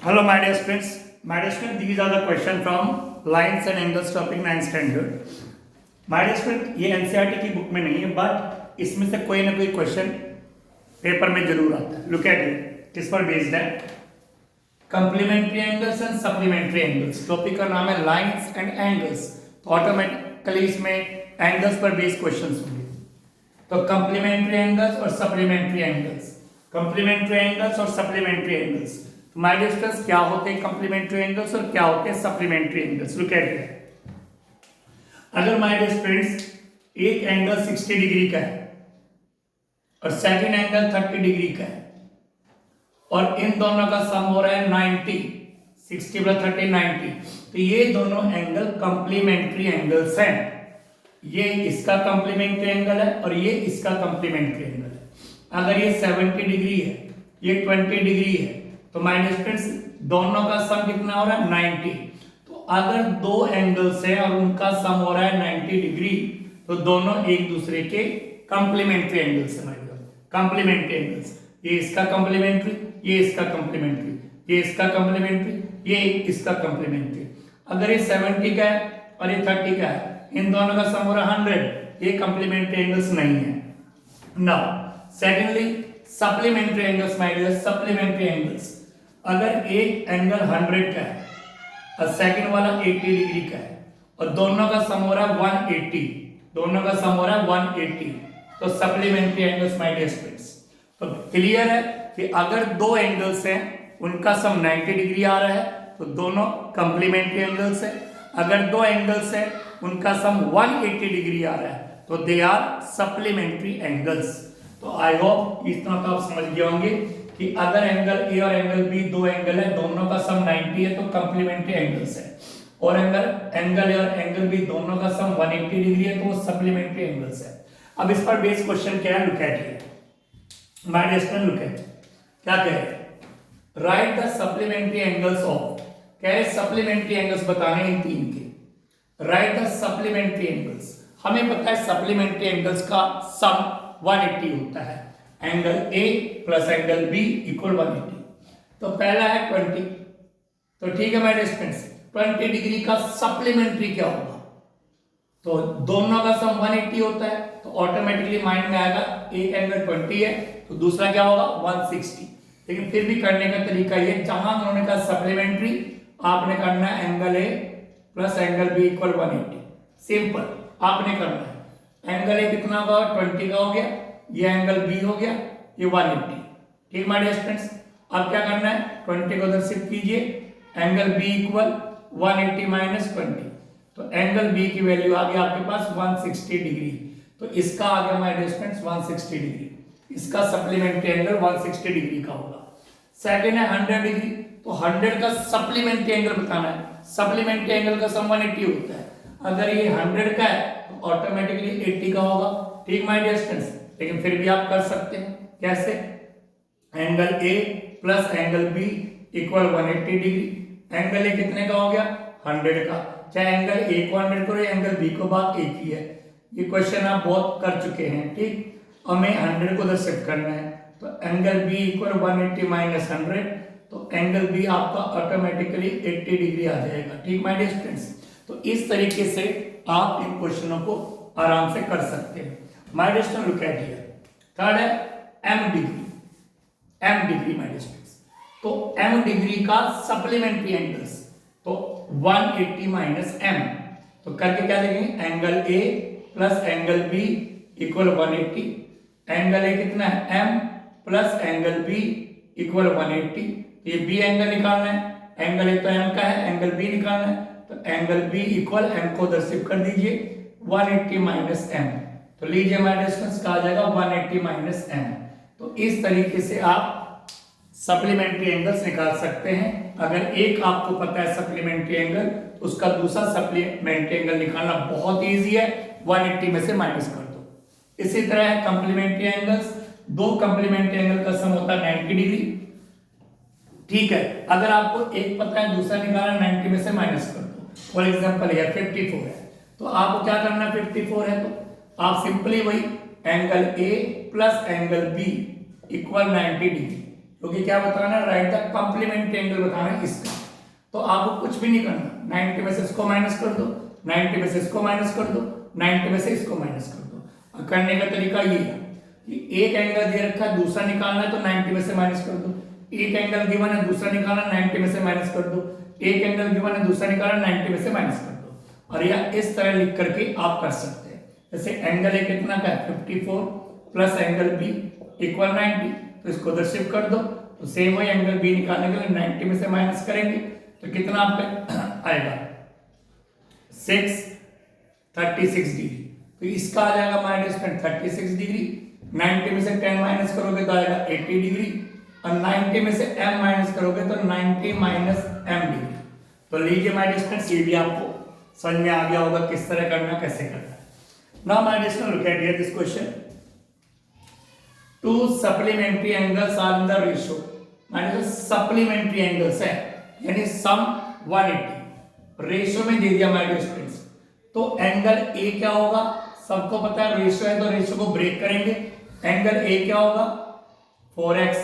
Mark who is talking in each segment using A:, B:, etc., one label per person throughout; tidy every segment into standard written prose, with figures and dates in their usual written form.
A: Hello, my dear students, these are the question from lines and angles topic 9th standard. My dear student, ये NCERT की book में नहीं है, but इसमें से कोई ना कोई क्वेश्चन पेपर में जरूर आता है. Look at it. किस पर बेस्ड है? Complementary angles and supplementary angles. Topic का नाम है लाइंस एंड एंगल्स. तो ऑटोमेटिकली इसमें एंगल्स पर बेस्ड क्वेश्चंस होंगे. तो कंप्लीमेंट्री एंगल्स और सप्लीमेंट्री एंगल्स, कंप्लीमेंट्री एंगल्स और सप्लीमेंट्री एंगल्स. तो माय डियर स्टूडेंट्स, क्या होते हैं कंप्लीमेंट्री एंगल्स और क्या होते हैं supplementary angles? Look at it. अगर माय डियर स्टूडेंट्स एक एंगल 60 डिग्री का है और सेकंड एंगल 30 डिग्री का है और इन दोनों का सम हो रहा है 90, 60 प्लस 30 90, तो ये दोनों एंगल कंप्लीमेंट्री एंगल्स हैं. ये इसका कंप्लीमेंट्री एंगल है और ये इसका कंप्लीमेंट्री एंगल है. अगर ये 70 डिग्री है, ये 20 डिग्री है, तो माय डियर स्टूडेंट्स दोनों का सम कितना हो रहा है? 90. तो अगर दो एंगल्स हैं और उनका सम हो रहा है 90 डिग्री, तो दोनों एक दूसरे के कंप्लीमेंट्री एंगल्स हैं. कंप्लीमेंट्री एंगल्स, ये इसका कंप्लीमेंट्री, ये इसका कंप्लीमेंट्री, ये इसका कंप्लीमेंट्री, ये इसका कंप्लीमेंट्री. अगर ये 70 का है और ये 30 का है, इन दोनों का सम हो रहा है 100, ये कंप्लीमेंट्री एंगल्स नहीं है. Now secondly supplementary angles. My dear supplementary angles, अगर एक एंगल 100 का है और सेकंड वाला 80 डिग्री का है और दोनों का सम हो रहा है 180, दोनों का सम हो रहा है 180, तो supplementary angles. My dear students, तो क्लियर है कि अगर दो एंगल्स हैं उनका सम 90 डिग्री आ रहा है तो दोनों कंप्लीमेंट्री एंगल्स हैं. अगर दो एंगल्स हैं उनका सम 180 डिग्री आ रहा है तो दे आर सप्लीमेंट्री एंगल्स. तो आई होप इतना तो आप समझ गए होंगे कि अगर एंगल ए और एंगल बी दो एंगल है, दोनों का सम 90 है तो कंप्लीमेंट्री एंगल्स है. और अगर एंगल ए और एंगल बी दोनों का सम 180 डिग्री है तो वो सप्लीमेंट्री एंगल्स है. अब इस पर बेस्ड क्वेश्चन क्या है? Look at it. My dear student, look at. क्या कह रहे हैं? Write the supplementary angles of. कह रहे सप्लीमेंट्री एंगल्स बताने इन तीन के. Write the supplementary angles. हमें पता है सप्लीमेंट्री एंगल्स का सम 180 होता है. Angle A plus angle B equal 180. तो पहला है 20. तो ठीक है माय डियर स्टूडेंट्स, 20 डिग्री का सप्लीमेंट्री क्या होगा? तो दोनों का सम 180 होता है, तो ऑटोमेटिकली माइंड में आएगा एक एंगल 20 है तो दूसरा क्या होगा? 160. लेकिन फिर भी करने का तरीका ये, जहां उन्होंने कहा सप्लीमेंट्री, आपने करना है angle A plus angle B equal 180. Simple आपने करना है. एंगल ए कितना होगा? 20 का हो गया, ये एंगल बी हो गया, ये 180. ठीक माय डियर स्टूडेंट्स, अब क्या करना है? 20 को उधर शिफ्ट कीजिए, एंगल बी इक्वल 180 माइनस 20. तो एंगल बी की वैल्यू आ गई आपके पास 160 डिग्री. तो इसका आ गया माय डियर स्टूडेंट्स 160 डिग्री. इसका सप्लीमेंट्री एंगल 160 डिग्री का होगा. सेकंड है 100 डिग्री. तो 100 का सप्लीमेंट्री एंगल बताना है. सप्लीमेंट्री एंगल का सम 180 होता है. अगर ये 100 का है तो ऑटोमेटिकली 80 का होगा. ठीक माय डियर स्टूडेंट्स, लेकिन फिर भी आप कर सकते हैं. कैसे? Angle A plus angle B equal 180 degree. Angle A कितने का हो गया? 100 का. चाहे एंगल ए को 100 करो या एंगल बी को, बात एक ही है. ये क्वेश्चन आप बहुत कर चुके हैं. ठीक, हमें 100 को उधर शिफ्ट करना है, तो एंगल बी इक्वल 180 माइनस 100, तो एंगल बी आपका ऑटोमेटिकली 80 डिग्री आ जाएगा. ठीक माय डियर स्टूडेंट्स, तो इस तरीके से आप इन क्वेश्चनों को आराम से कर सकते हैं. My dear student, look at here. Third है m degree. m degree my dear students, तो m डिग्री का सप्लीमेंट्री एंगल्स, तो 180 माइनस m. तो करके क्या देखेंगे? Angle a plus angle b equal 180. Angle a कितना है? m plus angle b equal 180. ये b एंगल निकालना है. एंगल a तो m का है, एंगल b निकालना है, तो एंगल b इक्वल m को उधर शिफ्ट कर दीजिए, 180 माइनस m. तो लीजिए माय डियर स्टूडेंट्स, कहा जाएगा 180 माइनस m. तो इस तरीके से आप सप्लीमेंट्री एंगल्स निकाल सकते हैं. अगर एक आपको पता है सप्लीमेंट्री एंगल, तो उसका दूसरा सप्लीमेंट्री एंगल निकालना बहुत इजी है. 180 में से माइनस कर दो. इसी तरह है कंप्लीमेंट्री एंगल्स. दो कंप्लीमेंट्री एंगल का सम होता है 90 डिग्री. ठीक है, अगर आपको एक पता है दूसरा निकालना, 90 में से माइनस कर दो. फॉर एग्जांपल यह 54 है, तो आपको क्या करना? 54 है तो आप सिंपली वही angle A plus angle B equal 90 degree, क्योंकि क्या बताना है, राइट द कॉम्प्लीमेंट्री एंगल बताना है इसका। तो आपको कुछ भी नहीं करना, 90 में से इसको माइनस कर दो, 90 में से इसको माइनस कर दो, 90 में से इसको माइनस कर दो। और करने का तरीका ये है कि एक एंगल दे रखा है, दूसरा निकालना है तो 90 में से माइनस कर दो। एक एंगल गिवन है, दूसरा निकालना, 90 में से माइनस कर दो। एक एंगल गिवन है, दूसरा निकालना, 90 में से माइनस कर दो। और यह इस तरह लिख करके आप कर सकते हैं। जैसे एंगल ए कितना का है 54 प्लस एंगल बी इक्वल 90, तो इसको उधर शिफ्ट कर दो। तो सेम वही एंगल बी निकालने के लिए 90 में से माइनस करेंगे तो कितना आपका आएगा 36 डिग्री। तो इसका आ जाएगा माइनस 36 डिग्री। 90 में से 10 माइनस करोगे तो आएगा 80 डिग्री, और 90 में से m माइनस करोगे तो 90 माइनस m डिग्री। तो लीजिए माय डियर स्टूडेंट्स, ये भी आपको समझ में आ गया होगा किस तरह करना, कैसे करना है। Now my dear students, look at here this question. Two supplementary angles are in the ratio, माने सप्लीमेंट्री एंगल्स है यानी सम 180 रेशियो में दे दिया माय डियर स्टूडेंट्स। तो एंगल ए क्या होगा, सबको पता है रेशियो है तो रेशियो को ब्रेक करेंगे। एंगल ए क्या होगा 4x,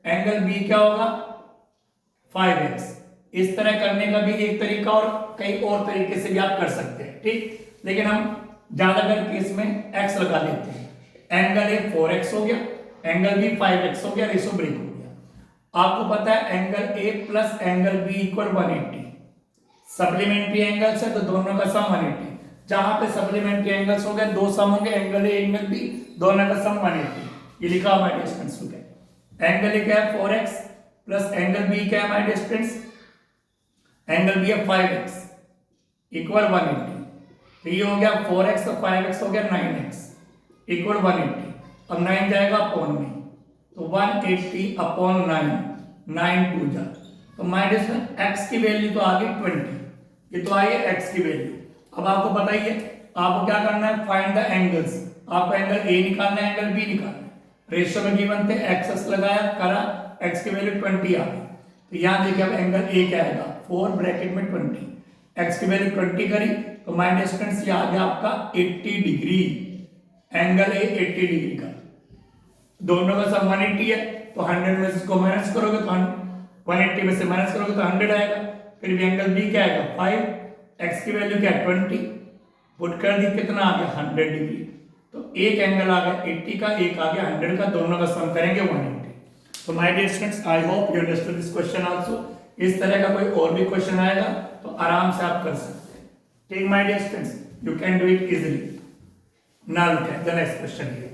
A: एंगल बी क्या होगा 5x। इस तरह करने का भी एक तरीका और कई और तरीके से भी आप कर सकते हैं, ठीक। लेकिन हम ज्यादातर केस में x लगा लेते हैं। एंगल ए 4x हो गया, एंगल बी 5x हो गया, रेशियो ब्रेक हो गया। आपको पता है angle A plus angle B equal 180। Supplementary angles है तो दोनों का सम 180। जहां पे सप्लीमेंट्री एंगल्स हो गए, दो सम होंगे, एंगल ए एंगल बी, दोनों का सम 180। ये लिखा हुआ है डिस्टेंस टू क्या, एंगल ए क्या है 4x प्लस एंगल बी क्या है हमारे डिस्टेंस, एंगल बी है 5x इक्वल 180। तो ये हो गया 4x और 5x हो गया 9x इक्वल 180। अब 9 जाएगा अपॉन में, तो 180 अपॉन 9, 9 2 जा, तो माय डियर स्टूडेंट x की वैल्यू तो आ गई 20। ये तो आई है x की वैल्यू। अब आपको बताइए आपको क्या करना है, फाइंड द एंगल्स। आपको एंगल a निकालना है, एंगल b निकालना है। रेशियो में गिवन थे, एक्स लगाया करा, x की वैल्यू 20 आ गई। तो यहां देखिए अब एंगल a क्या आएगा 4 ब्रैकेट में 20, x की वैल्यू 20 करी तो माय डियर स्टूडेंट्स ये आ गया आपका 80 डिग्री। एंगल a 80 डिग्री का, दोनों का सम 180 है तो 100 में से इसको माइनस करोगे तो 180 में से माइनस करोगे तो 100 आएगा। फिर भी एंगल बी क्या आएगा 5, x की वैल्यू क्या है 20, पुट कर दी कितना आ गया 100 डिग्री। तो एक एंगल आ गया 80 का, एक आ गया 100 का, दोनों का सम करेंगे 180। तो my dear students I hope you understood this question also. इस तरह का कोई और भी क्वेश्चन आएगा तो आराम से आप कर सकते हैं, ठीक my dear students, you can do it easily. Now look at the next question here.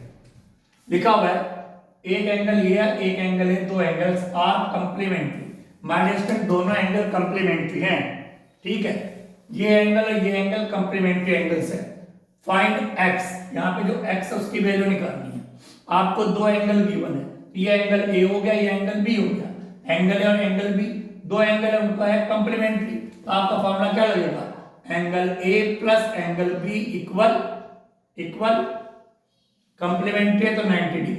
A: लिखा हुआ है एक एंगल ये है, एक एंगल है, दो angles are complementary. My dear student दोनों एंगल कंप्लीमेंट्री हैं, ठीक है। ये एंगल है, ये एंगल कंप्लीमेंट्री एंगल्स है। फाइंड x, यहाँ पे जो x है उसकी वैल्यू निकालनी है। आपको दो एंगल गिवन है, ये एंगल a हो गया, ये एंगल b हो गया। एंगल a और एंगल b दो एंगल है, उनका है कंप्लीमेंट्री। तो आपका फॉर्मूला क्या लगेगा, angle a plus angle b equal complementary है तो 90 डिग्री,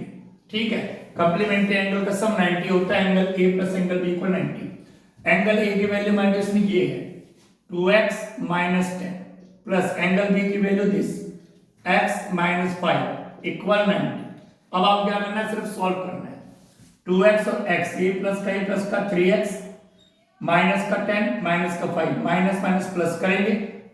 A: ठीक है। कंप्लीमेंट्री एंगल का सम 90 होता है, angle a plus angle b equal 90। Angle a की वैल्यू माइनस में ये है 2x minus 10 plus angle b की value this x minus 5 equal 90। अब आप क्या करना है, सिर्फ सॉल्व करना है। 2x और x, ये प्लस का 3x माइनस का 10 माइनस का 5, माइनस माइनस प्लस करेंगे,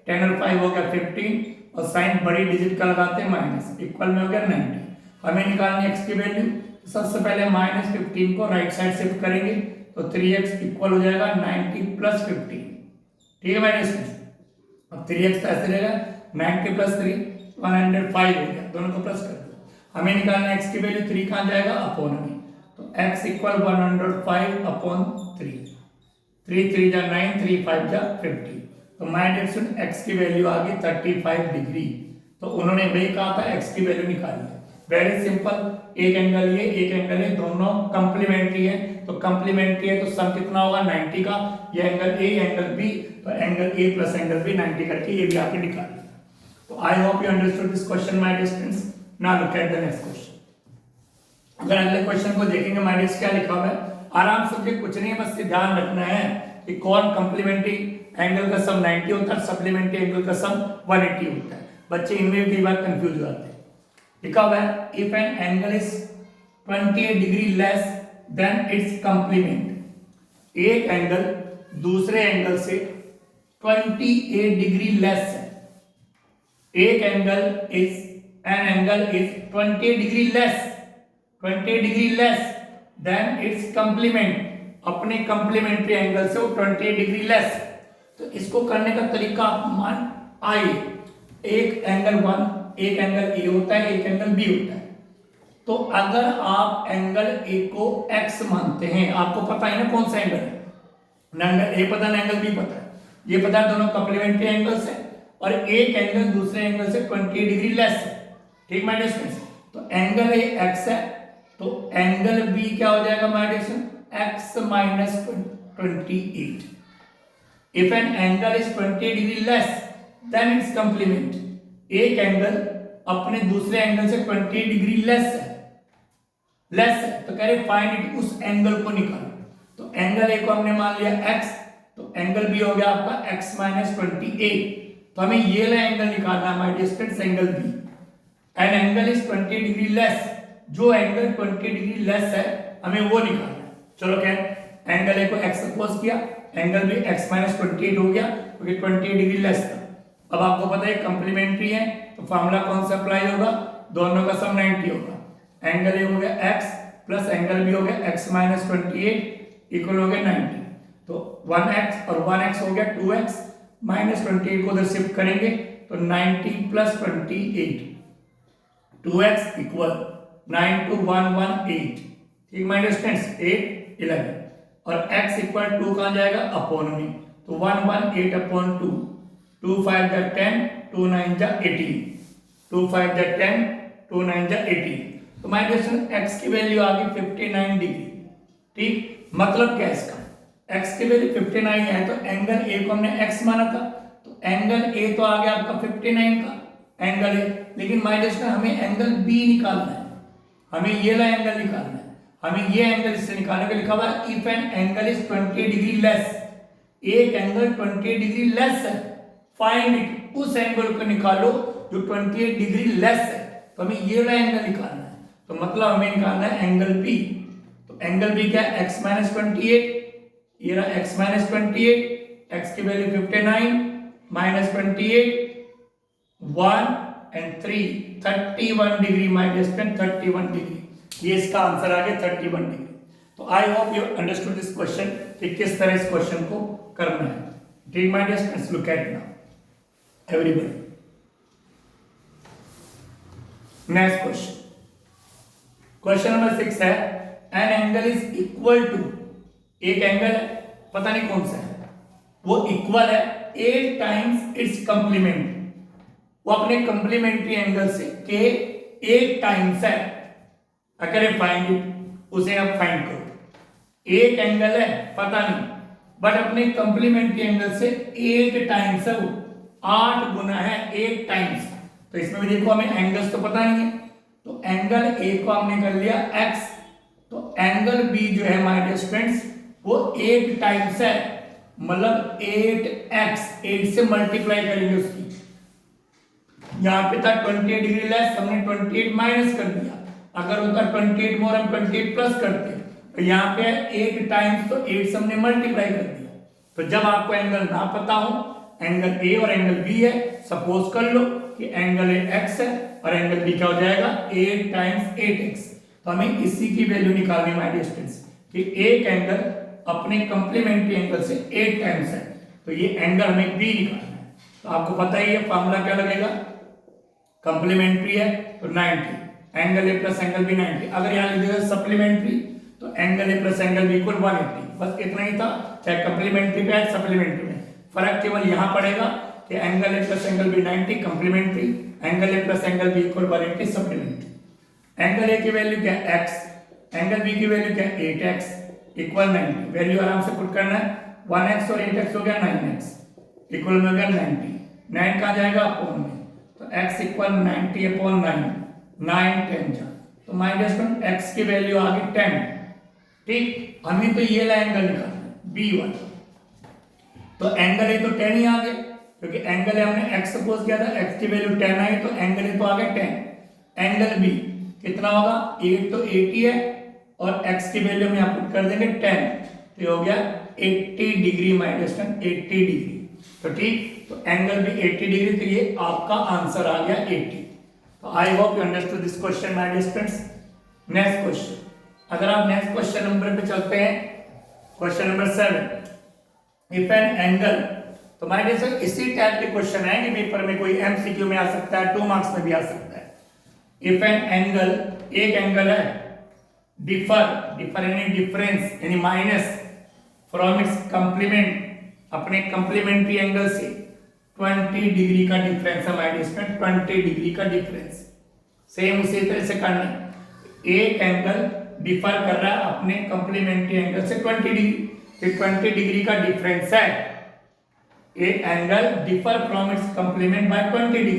A: 10 और 5 हो गया 15, और साइन बड़ी डिजिट का लगाते हैं माइनस, इक्वल में हो गया 90। हमें निकालनी है x की वैल्यू। सबसे पहले माइनस 15 को राइट साइड शिफ्ट करेंगे तो 3x इक्वल हो जाएगा 90 प्लस 15, ठीक है माइनस। अब 3x तो ऐसे रहेगा 90 प्लस 3 105 हो गया, दोनों को प्लस कर दो। हमें निकालना है x की वैल्यू, 3 कहाँ जाएगा अपॉन में, तो x इक्वल 105 अपॉन 3, 3 3 जा 9, 3 5 जा 50। तो माय डियर स्टूडेंट x की वैल्यू आ गई 35 डिग्री। तो उन्होंने वही कहा था x की वैल्यू निकालिए। वेरी सिंपल, एक एंगल ये, एक एंगल ये, दोनों कंप्लीमेंट्री है। तो कंप्लीमेंट्री है तो सम कितना होगा 90 का। ये एंगल a एंगल b, तो angle a plus angle b 90 करके ये भी आके निकालिए। तो I hope you understood this question my dear students. Now look at the next question. अगर अगले क्वेश्चन को देखेंगे माय डियर्स, क्या लिखा हुआ है, आराम से, कुछ नहीं, बस ध्यान रखना है कि कौन कंप्लीमेंट्री एंगल का सम 90 होता है, सप्लीमेंट्री एंगल का सम 180 होता है। बच्चे इनमें भी कई बार कंफ्यूज हो जाते हैं। लिखा हुआ है if an angle is 28 degree less than it's complement. एक एंगल दूसरे एंगल से 28 डिग्री लेस है। एक angle is an angle is 20 degree less, 20 degree less than it's complement, अपने कंप्लीमेंट्री एंगल से वो 20 डिग्री लेस। तो इसको करने का तरीका आप मान आए, एक एंगल 1, एक एंगल ए होता है, एक एंगल बी होता है। तो अगर आप एंगल ए को x मानते हैं, आपको पता है ना कौन सा एंगल है, ना एंगल ए पता ना एंगल बी पता है, ये पता है दोनों कंप्लीमेंट्री एंगल्स है और एक एंगल दूसरे एंगल से 20 डिग्री लेस है। ठीक माय डियर स्टूडेंट्स, तो एंगल ए x है तो एंगल बी क्या हो जाएगा my dear student, x minus 28। If an angle is 20 degree less, then its complement। एक एंगल अपने दूसरे एंगल से 20 डिग्री लेस है, तो कह रहे फाइंड इट, उस एंगल को निकालो। तो एंगल ए को हमने मान लिया x, तो एंगल बी हो गया आपका x minus 28। तो हमें ये वाला एंगल निकालना है my dear students, angle B. An angle is 20 degree less, जो एंगल 20 डिग्री लेस है हमें वो निकालना है। चलो क्या, एंगल ए को x सपोज किया, एंगल भी x minus 28 हो गया क्योंकि 20 डिग्री लेस था। अब आपको पता है कंप्लीमेंट्री है तो फार्मूला कौन सा अप्लाई होगा, दोनों का सम 90 होगा। एंगल ए हो गया x प्लस एंगल बी हो गया x minus 28 इक्वल हो गया 90। तो 1x और 1x हो गया 2x, माइनस 28 को उधर शिफ्ट करेंगे तो 90 प्लस 28, 2x इक्वल 9 to 118। ठीक माय डियर स्टूडेंट्स, 8 11 और x इक्वल 2 कहाँ जाएगा अपॉन में, तो 118 अपॉन 2, 2 5 जा 10, 2 9 जा 18, 2 5 जा 10, 2 9 जा 18। तो माय डियर स्टूडेंट x की वैल्यू आ गई 59 डिग्री। ठीक, मतलब क्या इसका, x की वैल्यू 59 है तो एंगल a को हमने x माना था, तो एंगल a तो आ गया आपका 59 का एंगल a। लेकिन माय डियर स्टूडेंट हमें एंगल b निकालना है, हमें ये वाला एंगल निकालना है, हमें ये एंगल इससे निकालने का लिखा हुआ है if an angle is 20 degree less, एक एंगल 20 डिग्री लेस है, फाइंड इट, उस एंगल को निकालो जो 28 डिग्री लेस है। तो हमें ये वाला एंगल निकालना है, तो मतलब हमें निकालना है एंगल बी। तो एंगल बी क्या है, x minus 28, ये रहा x minus 28, x की value 59 minus 28, 1 and 3 31 degree my dear student, 31 degree, ये इसका आंसर आ गया 31 डिग्री। तो I hope you understood this question कि किस तरह इस क्वेश्चन को करना है। ठीक my dear students, look at now everybody. Next question, question number 6 है an angle is equal to, एक एंगल है पता नहीं कौन सा है, वो इक्वल है 8 टाइम्स इट्स कंप्लीमेंट, वो अपने कंप्लीमेंट्री एंगल से के 8 टाइम्स है। अगर फाइंड इट, उसे आप फाइंड करो। एक एंगल है पता नहीं, बट अपने कंप्लीमेंट्री एंगल से 8 टाइम्स है, वो 8 गुना है 8 टाइम्स। तो इसमें भी देखो हमें एंगल्स तो पता नहीं है, तो एंगल ए को हमने कर लिया x, तो एंगल बी जो है माय डियर स्टूडेंट्स वो 8 टाइम्स है, मतलब 8x, 8 से मल्टीप्लाई करेंगे उसकी। यहाँ पे था 20 डिग्री लेस, हमने 28 माइनस कर दिया, अगर होता 28 मोर हम 28 प्लस करते, तो यहाँ पे 8 टाइम्स, तो 8 से हमने मल्टीप्लाई कर दिया। तो जब आपको एंगल ना पता हो, एंगल ए और एंगल बी है, सपोज कर लो कि एंगल ए x है और एंगल बी क्या हो जाएगा 8 टाइम्स 8x। तो हमें इसी की वैल्यू निकालनी है माय डियर स्टूडेंट्स कि एक एंगल अपने कंप्लीमेंट्री एंगल से 8 टाइम्स है, तो ये एंगल हमें बी निकालना है। तो आपको पता ही है फार्मूला क्या लगेगा, कंप्लीमेंट्री है तो 90, angle A plus angle B 90। अगर यहाँ लिखिएगा सप्लीमेंट्री तो angle A plus angle B equal 180, बस इतना ही था, चाहे कंप्लीमेंट्री पे है सप्लीमेंट्री में, फर्क केवल यहाँ पड़ेगा कि angle A plus angle B 90 complementary, angle A plus angle B equal 180 supplementary. Angle A की वैल्यू क्या है x, एंगल बी की वैल्यू क्या है 8x इक्वल 90, वैल्यू आराम से पुट करना है, 1x और 8x हो गया 9x इक्वल में हो गया 90, 9 कहाँ जाएगा अपॉन में, तो x इक्वल 90 अपॉन 9, 9 10 जा, तो माय डियर स्टूडेंट x की वैल्यू आ गई 10। ठीक, हमें तो ये वाला एंगल निकालना है B1, तो एंगल ए तो 10 ही आ गया, क्योंकि एंगल ए हमने x सपोज किया था, x की वैल्यू 10 आई तो एंगल ए तो आ गया 10। एंगल बी कितना होगा, 8 तो 80 है, और x की वैल्यू हम यहाँ पुट कर देंगे 10, तो ये हो गया 80 degree my dear student, 80 degree. तो ठीक, तो एंगल भी 80 डिग्री, तो ये आपका आंसर आ गया 80। तो I hope you understood this question my dear students. Next question, अगर आप नेक्स्ट क्वेश्चन नंबर पे चलते हैं, question number 7, if an angle, तो माय डियर स्टूडेंट इसी टाइप के क्वेश्चन है कि पेपर में कोई एमसीक्यू में आ सकता है, 2 मार्क्स में भी आ सकता है। इफ एन एंगल, एक एंगल है, डिफर यानी डिफरेंस यानी माइनस फ्रॉम इट्स कंप्लीमेंट, अपने कंप्लीमेंट्री एंगल से 20 डिग्री का डिफरेंस है माय डियर स्टूडेंट, 20 डिग्री का डिफरेंस। सेम उसी तरह से करना है, एक एंगल डिफर कर रहा है अपने कंप्लीमेंट्री एंगल से 20 डिग्री, तो 20 डिग्री का डिफरेंस है। एक angle differ from its complement by 20 degree,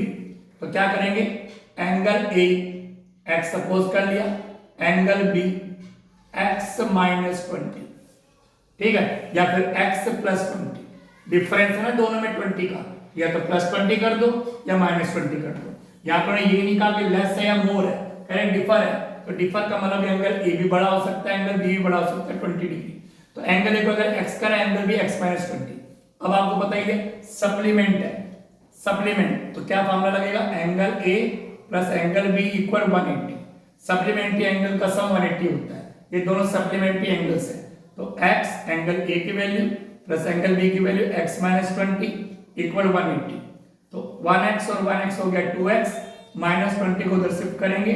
A: तो क्या करेंगे, एंगल ए एक्स सपोज कर लिया, एंगल बी एक्स माइनस 20, ठीक है, या फिर x प्लस 20, डिफरेंस है ना दोनों में 20 का, या तो प्लस 20 कर दो या माइनस 20 कर दो। यहाँ पर ये नहीं कहा कि लेस है या मोर है, करें डिफर है, तो डिफर का मतलब एंगल ए भी बड़ा हो सकता है, एंगल बी भी बड़ा हो सकता है 20 डिग्री। तो एंगल ए को अगर x करें, एंगल बी x माइनस 20। अब आपको बताइए सप्लीमेंट है, सप्लीमेंट तो क्या फॉर्मूला लगेगा, angle A plus angle B equal 180, supplementary angle का सम 180 होता है, ये दोनों सप्लीमेंट्री एंगल्स है। तो x एंगल ए की वैल्यू प्लस एंगल बी की वैल्यू x माइनस 20 इक्वल 180, तो 1x और 1x हो गया 2x, माइनस 20 को उधर शिफ्ट करेंगे,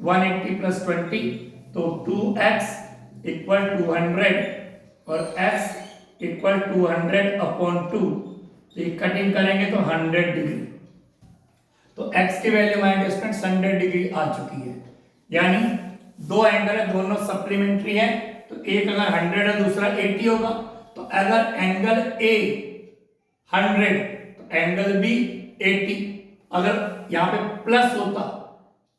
A: 180 प्लस 20 तो 2x इक्वल 200 और x इक्वल 200 अपॉन 2, तो ये कटिंग करेंगे तो 100 डिग्री, तो x की value my dear students 100 degree आ चुकी है। यानी दो एंगल है, दोनों सप्लीमेंट्री है, तो एक अगर 100 है दूसरा 80 होगा, तो अगर एंगल A 100 तो एंगल B 80, अगर यहाँ पे प्लस होता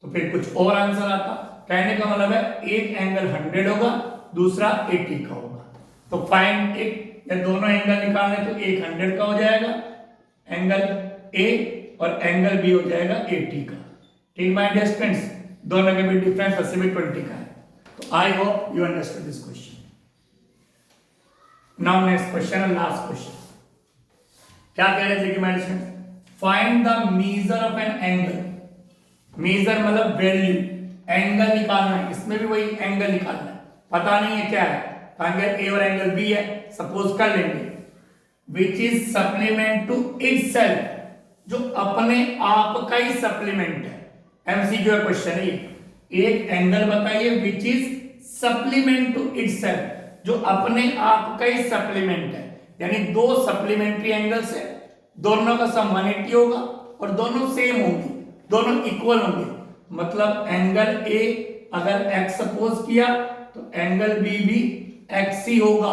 A: तो फिर कुछ और आंसर आता। कहने का मतलब है एक एंगल 100 होगा दूसरा 80 का होगा, तो फाइंड एक या दोनों एंगल निकालने, तो एक 100 का हो जाएगा एंगल A और एंगल B हो जाएगा 80 का। ठीक माय डियर स्टूडेंट्स, दोनों के बीच डिफरेंस वैसे भी 20 का है। तो I hope you understood this question. Now next question है, लास्ट क्वेश्चन। क्या कह रहे थे कि my students, find the measure of an angle, measure मतलब वैल्यू, एंगल निकालना है, इसमें भी वही एंगल निकालना है, पता नहीं है क्या है, एंगल ए और एंगल बी है सपोज कर लेंगे, which is supplement to itself, जो अपने आप का ही सप्लीमेंट है। एमसीक्यू का क्वेश्चन है, एक एंगल बताइए which is supplement to itself, जो अपने आप का ही सप्लीमेंट है, यानी दो सप्लीमेंट्री एंगल्स है, दोनों का सम 180 होगा और दोनों सेम होंगे, दोनों इक्वल होंगे, मतलब एंगल ए अगर x सपोज किया तो एंगल बी भी x ही होगा।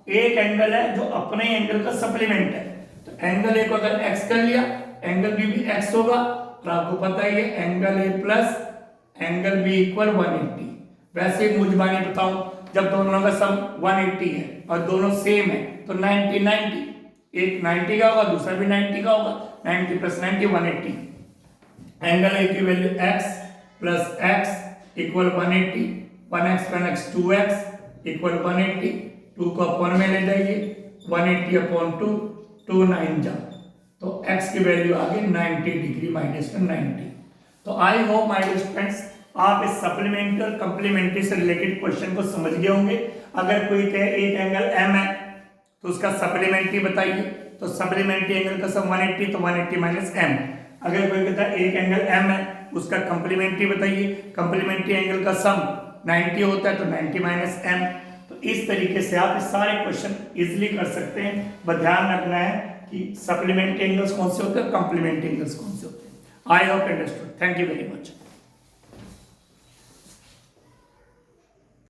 A: एक एंगल है जो अपने एंगल का सप्लीमेंट है, तो एंगल ए को अगर x कर लिया एंगल बी भी x होगा, और आपको पता ही है angle A plus angle B equal 180। वैसे ही मुझबानी बताऊं, जब दोनों का सम 180 है और दोनों सेम है तो 90 90, एक 90 का होगा दूसरा भी 90 का होगा, 90 प्लस 90 180। एंगल ए की value x plus x equal 180, 1x 1x 2x equal 180, 2 को अपॉन में ले जाइए, 180 अपॉन 2, 2 9 जा, तो x की वैल्यू आ गई 90 डिग्री माइनस 90। तो I hope my dear friends आप इस सप्लीमेंट्री और कंप्लीमेंट्री से रिलेटेड क्वेश्चन को समझ गए होंगे। अगर कोई कहे एक एंगल m है तो उसका सप्लीमेंट्री बताइए, तो सप्लीमेंट्री एंगल का सम 180, तो 180 माइनस m। अगर कोई कहता है एक एंगल m है उसका कंप्लीमेंट्री बताइए, कंप्लीमेंट्री एंगल का सम 90 होता है तो 90 माइनस m। तो इस तरीके से आप इस सारे क्वेश्चन इजीली कर सकते हैं, बस ध्यान रखना है कि सप्लीमेंट्री एंगल्स कौन से होते हैं, कंप्लीमेंट्री एंगल्स कौन से होते हैं। I hope understood, thank you very much.